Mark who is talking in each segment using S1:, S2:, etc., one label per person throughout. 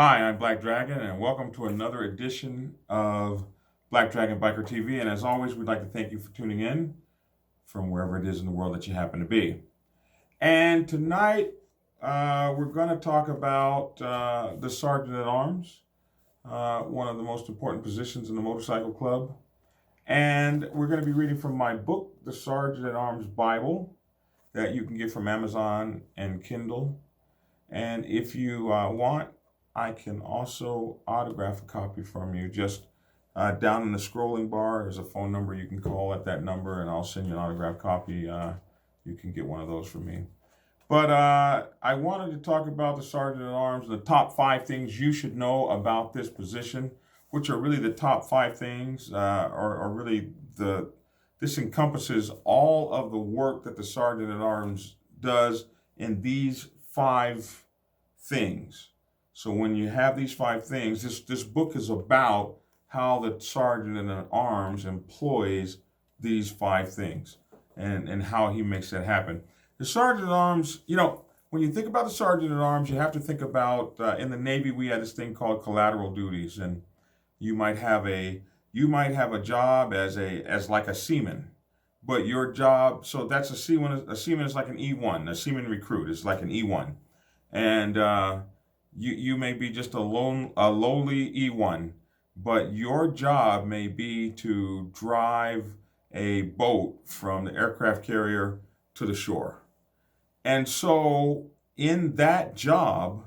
S1: Hi, I'm Black Dragon, and welcome to another edition of Black Dragon Biker TV. And as always, we'd like to thank you for tuning in from wherever it is in the world that you happen to be. And tonight, we're going to talk about the Sergeant at Arms, one of the most important positions in the motorcycle club. And we're going to be reading from my book, The Sergeant at Arms Bible, that you can get from Amazon and Kindle. And if you want, I can also autograph a copy from you. Just down in the scrolling bar is a phone number you can call at that number, and I'll send you an autographed copy. You can get one of those from me. But I wanted to talk about the Sergeant at Arms and the top 5 things you should know about this position, which are really the top 5 things, or really this encompasses all of the work that the Sergeant at Arms does in these 5 things. So when you have these 5 things, this book is about how the Sergeant at Arms employs these 5 things and how he makes that happen. The Sergeant at Arms, when you think about the Sergeant at Arms, you have to think about, in the Navy, we had this thing called collateral duties, and you might have a job as like a seaman, but your job, so that's a seaman. A seaman is like an E1. A seaman recruit is like an E1, and you may be just a lowly E1, but your job may be to drive a boat from the aircraft carrier to the shore. And so in that job,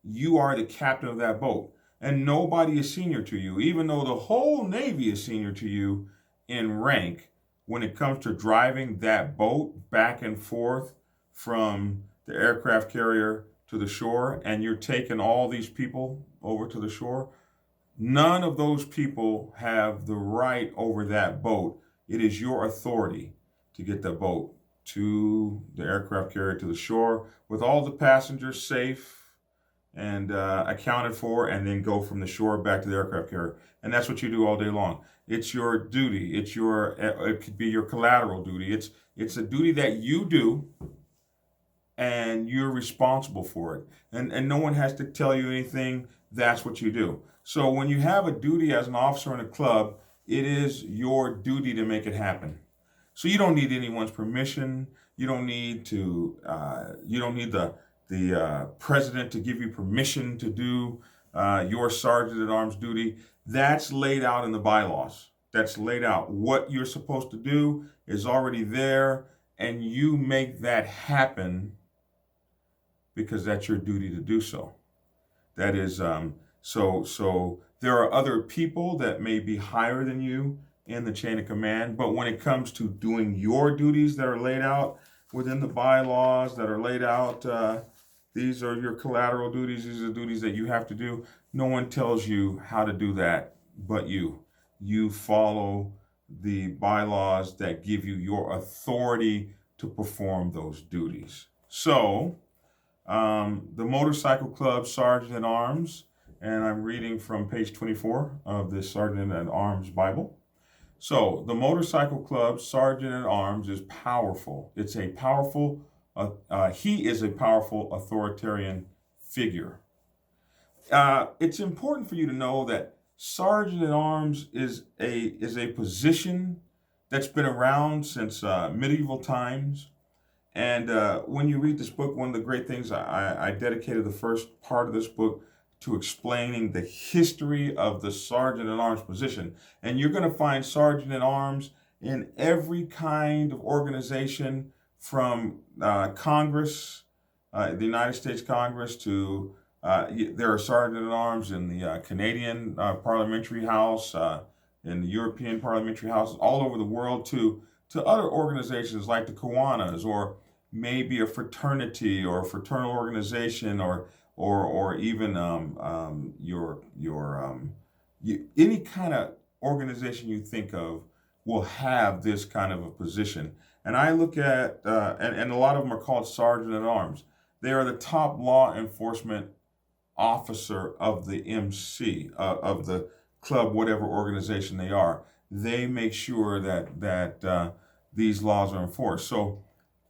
S1: you are the captain of that boat. And nobody is senior to you, even though the whole Navy is senior to you in rank when it comes to driving that boat back and forth from the aircraft carrier to the shore, and you're taking all these people over to the shore. None of those people have the right over that boat. It is your authority to get the boat to the aircraft carrier to the shore with all the passengers safe and accounted for, and then go from the shore back to the aircraft carrier. And that's what you do all day long. It's your duty. It could be your collateral duty. It's a duty that you do, and you're responsible for it. And no one has to tell you anything. That's what you do. So when you have a duty as an officer in a club, it is your duty to make it happen. So you don't need anyone's permission. You don't need the president to give you permission to do your Sergeant at Arms duty. That's laid out in the bylaws. That's laid out. What you're supposed to do is already there, and you make that happen because that's your duty to do so. That is, so there are other people that may be higher than you in the chain of command, but when it comes to doing your duties that are laid out within the bylaws that are laid out, these are your collateral duties. These are the duties that you have to do. No one tells you how to do that but you. You follow the bylaws that give you your authority to perform those duties. So, the Motorcycle Club Sergeant at Arms, and I'm reading from page 24 of the Sergeant at Arms Bible. So, the Motorcycle Club Sergeant at Arms is powerful. He is a powerful authoritarian figure. It's important for you to know that Sergeant at Arms is a position that's been around since medieval times. And when you read this book, one of the great things, I dedicated the first part of this book to explaining the history of the Sergeant at Arms position. And you're going to find Sergeant at Arms in every kind of organization, from Congress, the United States Congress, to there are Sergeant at Arms in the Canadian Parliamentary House, in the European Parliamentary House, all over the world, to other organizations like the Kiwanis, or maybe a fraternity or a fraternal organization, or even any kind of organization you think of will have this kind of a position. And I look at, and a lot of them are called Sergeant at Arms. They are the top law enforcement officer of the MC, of the club, whatever organization they are. They make sure that these laws are enforced. So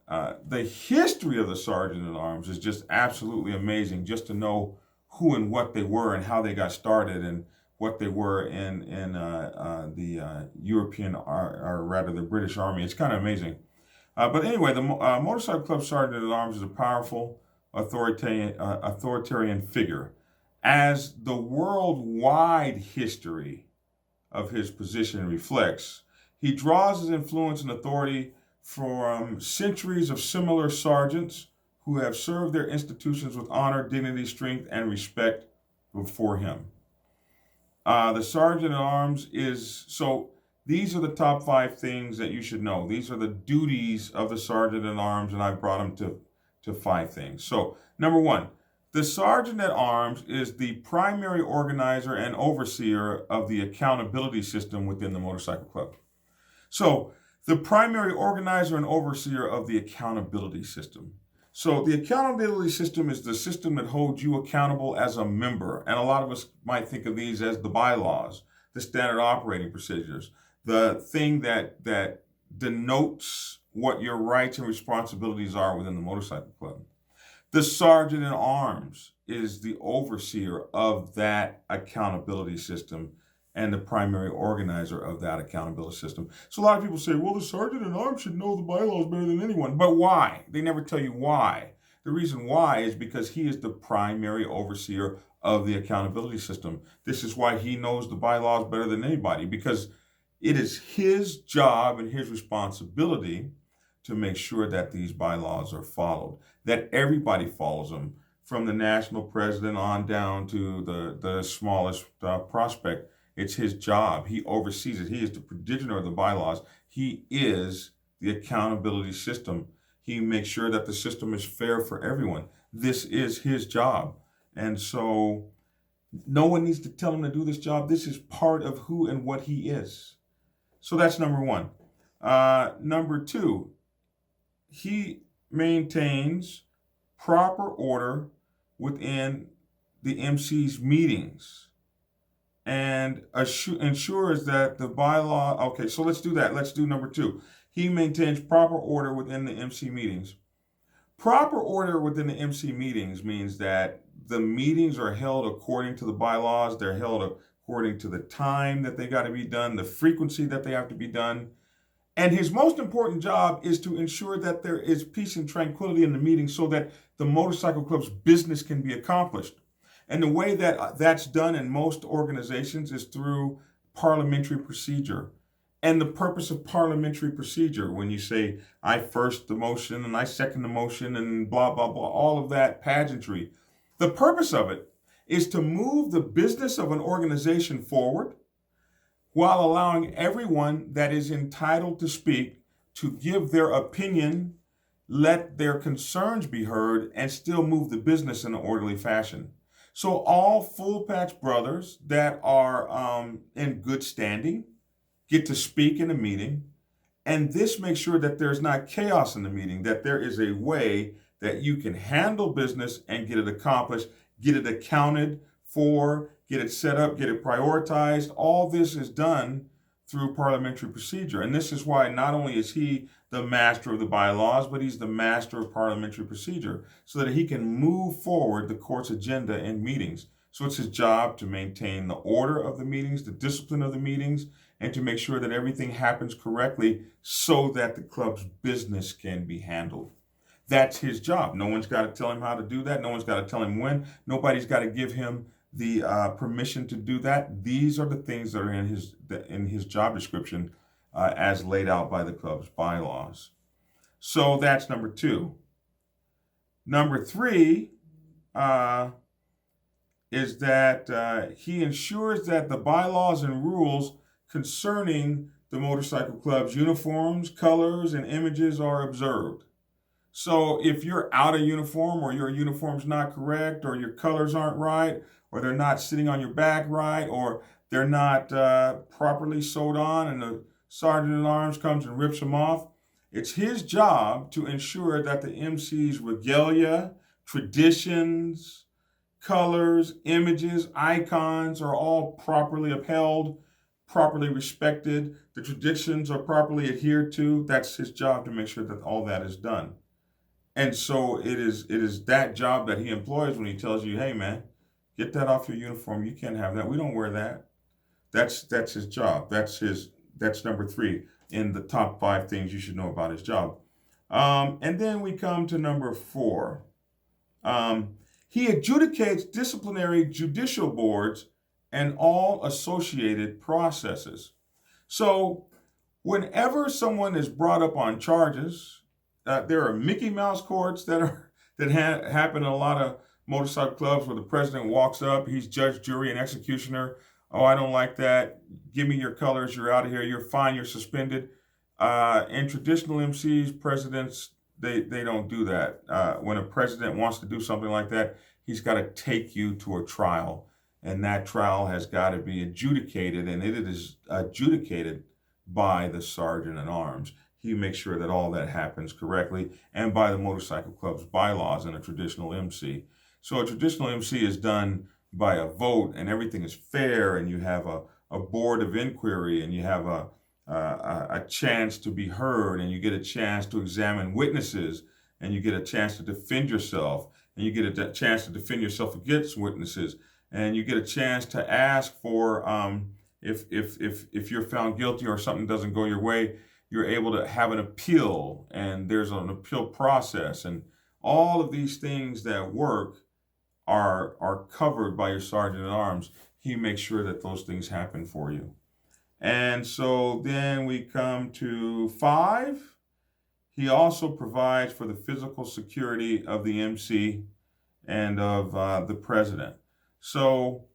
S1: the history of the Sergeant at Arms is just absolutely amazing, just to know who and what they were and how they got started and what they were in the European, or rather the British Army. It's kind of amazing. But anyway, the Motorcycle Club Sergeant at Arms is a powerful authoritarian figure. As the worldwide history of his position reflects, he draws his influence and authority from centuries of similar sergeants who have served their institutions with honor, dignity, strength, and respect before him. The Sergeant at Arms these are the top 5 things that you should know. These are the duties of the Sergeant at Arms, and I brought them to 5 things. So, number 1, the Sergeant at Arms is the primary organizer and overseer of the accountability system within the motorcycle club. So, the primary organizer and overseer of the accountability system. So, the accountability system is the system that holds you accountable as a member. And a lot of us might think of these as the bylaws, the standard operating procedures, the thing that denotes what your rights and responsibilities are within the motorcycle club. The Sergeant at Arms is the overseer of that accountability system and the primary organizer of that accountability system. So a lot of people say, well, the Sergeant at Arms should know the bylaws better than anyone. But why? They never tell you why. The reason why is because he is the primary overseer of the accountability system. This is why he knows the bylaws better than anybody, because it is his job and his responsibility to make sure that these bylaws are followed, that everybody follows them, from the national president on down to the smallest prospect. It's his job. He oversees it. He is the progenitor of the bylaws. He is the accountability system. He makes sure that the system is fair for everyone. This is his job. And so no one needs to tell him to do this job. This is part of who and what he is. So that's number 1. Number 2, he maintains proper order within the MC's meetings and ensures that the bylaw. Okay, so let's do that. Let's do number 2. He maintains proper order within the MC meetings. Proper order within the MC meetings means that the meetings are held according to the bylaws. They're held according to the time that they got to be done, the frequency that they have to be done. And his most important job is to ensure that there is peace and tranquility in the meeting so that the motorcycle club's business can be accomplished. And the way that that's done in most organizations is through parliamentary procedure. And the purpose of parliamentary procedure, when you say, I first the motion and I second the motion and blah, blah, blah, all of that pageantry, the purpose of it is to move the business of an organization forward while allowing everyone that is entitled to speak to give their opinion, let their concerns be heard, and still move the business in an orderly fashion. So all full patch brothers that are in good standing get to speak in a meeting, and this makes sure that there's not chaos in the meeting, that there is a way that you can handle business and get it accomplished, get it accounted for, get it set up, get it prioritized. All this is done through parliamentary procedure. And this is why not only is he the master of the bylaws, but he's the master of parliamentary procedure so that he can move forward the court's agenda in meetings. So it's his job to maintain the order of the meetings, the discipline of the meetings, and to make sure that everything happens correctly so that the club's business can be handled. That's his job. No one's got to tell him how to do that. No one's got to tell him when. Nobody's got to give him the permission to do that. These are the things that are in his job description as laid out by the club's bylaws. So that's number 2. Number 3 is that he ensures that the bylaws and rules concerning the motorcycle club's uniforms, colors, and images are observed. So if you're out of uniform, or your uniform's not correct, or your colors aren't right, or they're not sitting on your back right, or they're not properly sewed on, and the sergeant at arms comes and rips them off, it's his job to ensure that the MC's regalia, traditions, colors, images, icons are all properly upheld, properly respected, the traditions are properly adhered to. That's his job, to make sure that all that is done. And so it is that job that he employs when he tells you, hey man, Get that off your uniform. You can't have that. We don't wear that. That's his job. That's number 3 in the top 5 things you should know about his job. And then we come to number 4. He adjudicates disciplinary judicial boards and all associated processes. So whenever someone is brought up on charges, there are Mickey Mouse courts that happen in a lot of motorcycle clubs where the president walks up, he's judge, jury, and executioner. Oh, I don't like that. Give me your colors. You're out of here. You're fine. You're suspended. In traditional MCs, presidents, they don't do that. When a president wants to do something like that, he's got to take you to a trial. And that trial has got to be adjudicated, and it is adjudicated by the sergeant at arms. He makes sure that all that happens correctly, and by the motorcycle club's bylaws in a traditional MC. So a traditional MC is done by a vote, and everything is fair, and you have a board of inquiry, and you have a chance to be heard, and you get a chance to examine witnesses, and you get a chance to defend yourself, and you get a chance to defend yourself against witnesses, and you get a chance to ask for if you're found guilty or something doesn't go your way, you're able to have an appeal, and there's an appeal process, and all of these things that work are covered by your sergeant at arms. He makes sure that those things happen for you. And so then we come to 5. He also provides for the physical security of the MC and of the president. So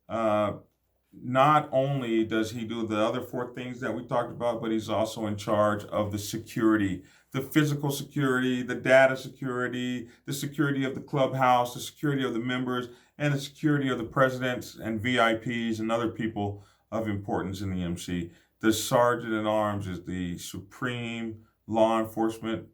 S1: not only does he do the other 4 things that we talked about, but he's also in charge of the security, the physical security, the data security, the security of the clubhouse, the security of the members, and the security of the presidents and VIPs and other people of importance in the MC. The sergeant at arms is the supreme law enforcement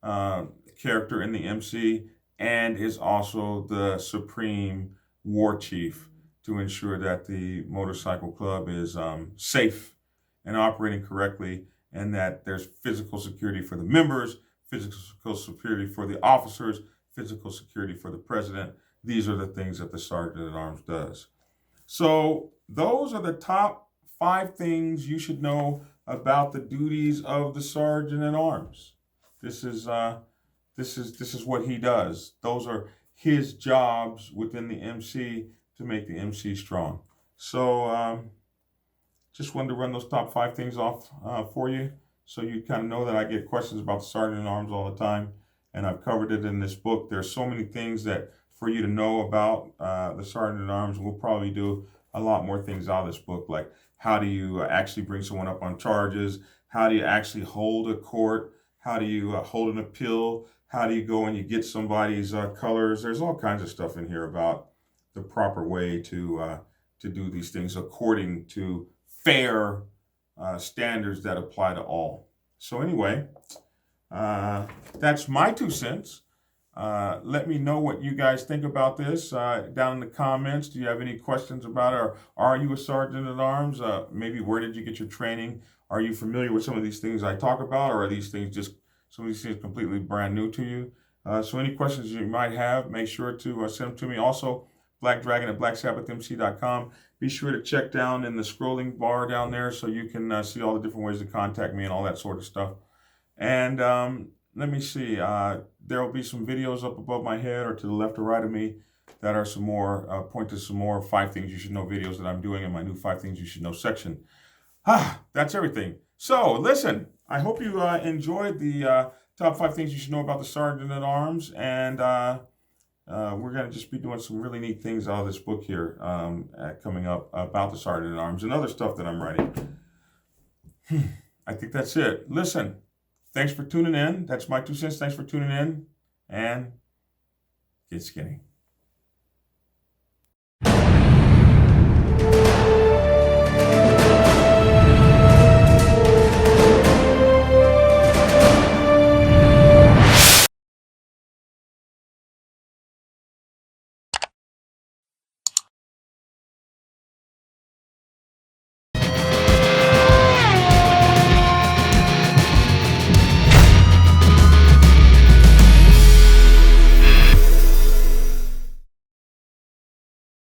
S1: character in the MC, and is also the supreme war chief to ensure that the motorcycle club is safe and operating correctly, and that there's physical security for the members, physical security for the officers, physical security for the president. These are the things that the sergeant at arms does. So those are the top 5 things you should know about the duties of the sergeant at arms. This is what he does. Those are his jobs within the MC to make the MC strong. So just wanted to run those top 5 things off for you, so you kind of know that I get questions about the sergeant at arms all the time, and I've covered it in this book. There's so many things that for you to know about the sergeant at arms. We'll probably do a lot more things out of this book, like how do you actually bring someone up on charges? How do you actually hold a court? How do you hold an appeal? How do you go and you get somebody's colors? There's all kinds of stuff in here about the proper way to do these things according to fair standards that apply to all. So anyway, that's my 2 cents. Let me know what you guys think about this down in the comments. Do you have any questions about it? Or are you a sergeant at arms? Maybe where did you get your training? Are you familiar with some of these things I talk about, or are these things some of these things completely brand new to you? So any questions you might have, make sure to send them to me. Also, blackdragon@blacksabbathmc.com. Be sure to check down in the scrolling bar down there so you can see all the different ways to contact me and all that sort of stuff. And let me see. There will be some videos up above my head or to the left or right of me that are some more, point to some more 5 things you should know videos that I'm doing in my new 5 things you should know section. That's everything. So listen, I hope you enjoyed the top 5 things you should know about the sergeant at arms, and we're going to just be doing some really neat things out of this book here coming up about the sergeant at arms and other stuff that I'm writing. I think that's it. Listen, thanks for tuning in. That's my 2 cents. Thanks for tuning in, and get skinny.